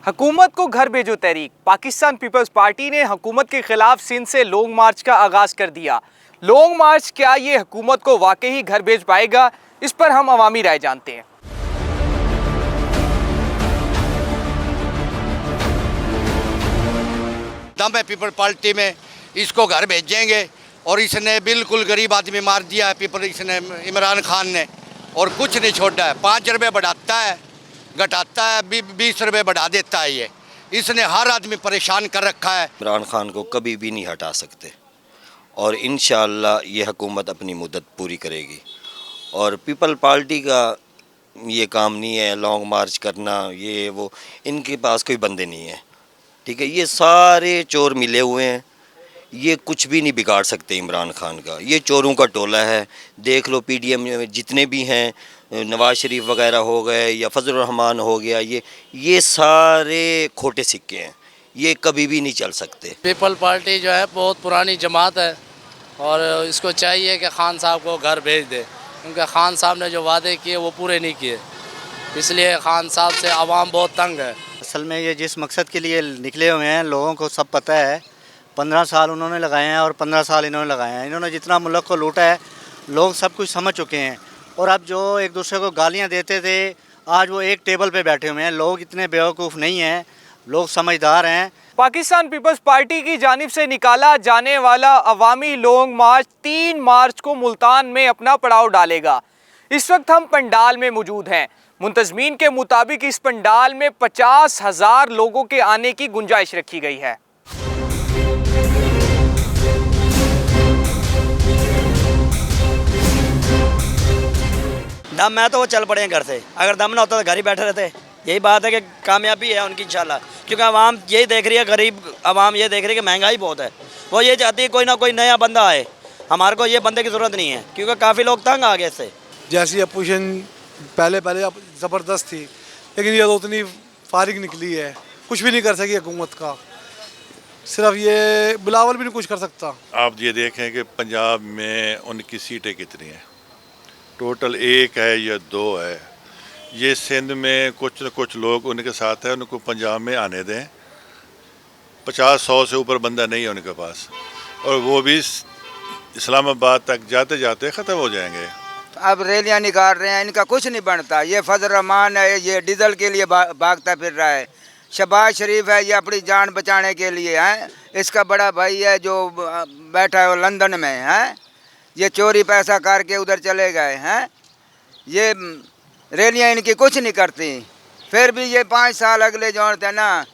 हुकूमत को घर भेजो तहरीक। पाकिस्तान पीपल्स पार्टी ने हुकूमत के खिलाफ सिंध से लॉन्ग मार्च का आगाज कर दिया। लॉन्ग मार्च क्या ये हुकूमत को वाकई घर भेज पाएगा? इस पर हम अवामी राय जानते हैं। दम है पीपल पार्टी में, इसको घर भेजेंगे। और इसने बिल्कुल गरीब आदमी मार दिया है इसने इमरान खान ने, और कुछ नहीं छोड़ा है। 5 रुपये बढ़ाता है, घटाता है, 20 रुपये बढ़ा देता है। ये इसने हर आदमी परेशान कर रखा है। इमरान खान को कभी भी नहीं हटा सकते और इंशाअल्लाह ये हुकूमत अपनी मुद्दत पूरी करेगी। और पीपल पार्टी का ये काम नहीं है लॉन्ग मार्च करना, ये वो, इनके पास कोई बंदे नहीं है। ठीक है, ये सारे चोर मिले हुए हैं, ये कुछ भी नहीं बिगाड़ सकते इमरान खान का। ये चोरों का टोला है। देख लो पीडीएम में जितने भी हैं, नवाज शरीफ वगैरह हो गए या फजल रहमान हो गया, ये सारे खोटे सिक्के हैं, ये कभी भी नहीं चल सकते। पीपल पार्टी जो है बहुत पुरानी जमात है और इसको चाहिए कि खान साहब को घर भेज दे, क्योंकि खान साहब ने जो वादे किए वो पूरे नहीं किए, इसलिए खान साहब से आवाम बहुत तंग है। असल में ये जिस मकसद के लिए निकले हुए हैं लोगों को सब पता है। 15 साल उन्होंने लगाए हैं और 15 साल इन्होंने लगाए हैं। इन्होंने जितना मुल्क को लूटा है लोग सब कुछ समझ चुके हैं। और अब जो एक दूसरे को गालियां देते थे, आज वो एक टेबल पे बैठे हुए हैं। लोग इतने बेवकूफ़ नहीं हैं, लोग समझदार हैं। पाकिस्तान पीपल्स पार्टी की जानिब से निकाला जाने वाला अवामी लॉन्ग मार्च 3 मार्च को मुल्तान में अपना पड़ाव डालेगा। इस वक्त हम पंडाल में मौजूद हैं। मुंतजमीन के मुताबिक इस पंडाल में 50,000 लोगों के आने की गुंजाइश रखी गई है। दम है तो वो चल पड़े हैं घर से, अगर दम ना होता तो घर ही बैठे रहते। यही बात है कि कामयाबी है उनकी इंशाल्लाह, क्योंकि आवाम यही देख रही है, गरीब आवाम ये देख रही है कि महंगाई बहुत है। वो ये चाहती है कोई ना कोई नया बंदा आए। हमारे को ये बंदे की ज़रूरत नहीं है, क्योंकि काफ़ी लोग तंग आ गए इससे। जैसी अपोजिशन पहले ज़बरदस्त थी, लेकिन ये तो उतनी फारिग निकली है, कुछ भी नहीं कर सकी हुकूमत का। सिर्फ ये बिलावल भी नहीं कुछ कर सकता। आप ये देखें कि पंजाब में उनकी सीटें कितनी हैं, टोटल 1 है या 2 है। ये सिंध में कुछ न कुछ लोग उनके साथ हैं, उनको पंजाब में आने दें। 50-100 से ऊपर बंदा नहीं है उनके पास, और वो भी इस्लामाबाद तक जाते जाते ख़त्म हो जाएंगे। अब रैलियां निकाल रहे हैं, इनका कुछ नहीं बनता। ये फजल रहमान है, ये डीजल के लिए भागता फिर रहा है। शहबाज शरीफ है, ये अपनी जान बचाने के लिए है। इसका बड़ा भाई है जो बैठा है वो लंदन में है, ये चोरी पैसा करके उधर चले गए हैं। ये रैलियां इनकी कुछ नहीं करती, फिर भी ये 5 साल अगले जो है ना,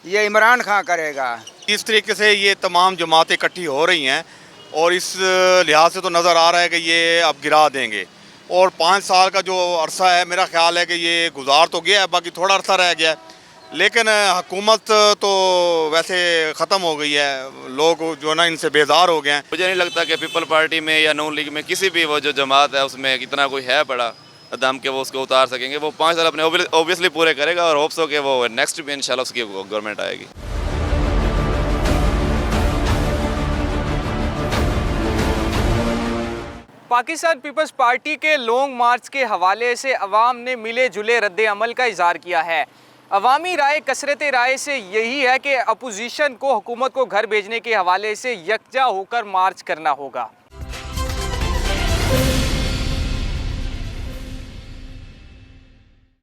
ये इमरान खान करेगा। इस तरीके से ये तमाम जमातें इकट्ठी हो रही हैं, और इस लिहाज से तो नज़र आ रहा है कि ये अब गिरा देंगे। और 5 साल का जो अरसा है, मेरा ख्याल है कि ये गुजार तो गया है, बाकी थोड़ा अरसा रह गया है। लेकिन हुकूमत तो वैसे ख़त्म हो गई है, लोग जो ना इनसे बेजार हो गए हैं। मुझे नहीं लगता कि पीपल पार्टी में या नून लीग में किसी भी वो जो जमात है उसमें इतना कोई है बड़ा दम के वो उसको उतार सकेंगे। वो 5 साल अपने ओबियसली पूरे करेगा, और होप्स हो कि वो नेक्स्ट भी इंशाल्लाह उसकी गवर्नमेंट आएगी। पाकिस्तान पीपल्स पार्टी के लॉन्ग मार्च के हवाले से अवाम ने मिले जुले रद्द अमल का इजहार किया है। अवामी राय कसरत राय से यही है कि अपोजिशन को हुकूमत को घर भेजने के हवाले से यकजा होकर मार्च करना होगा।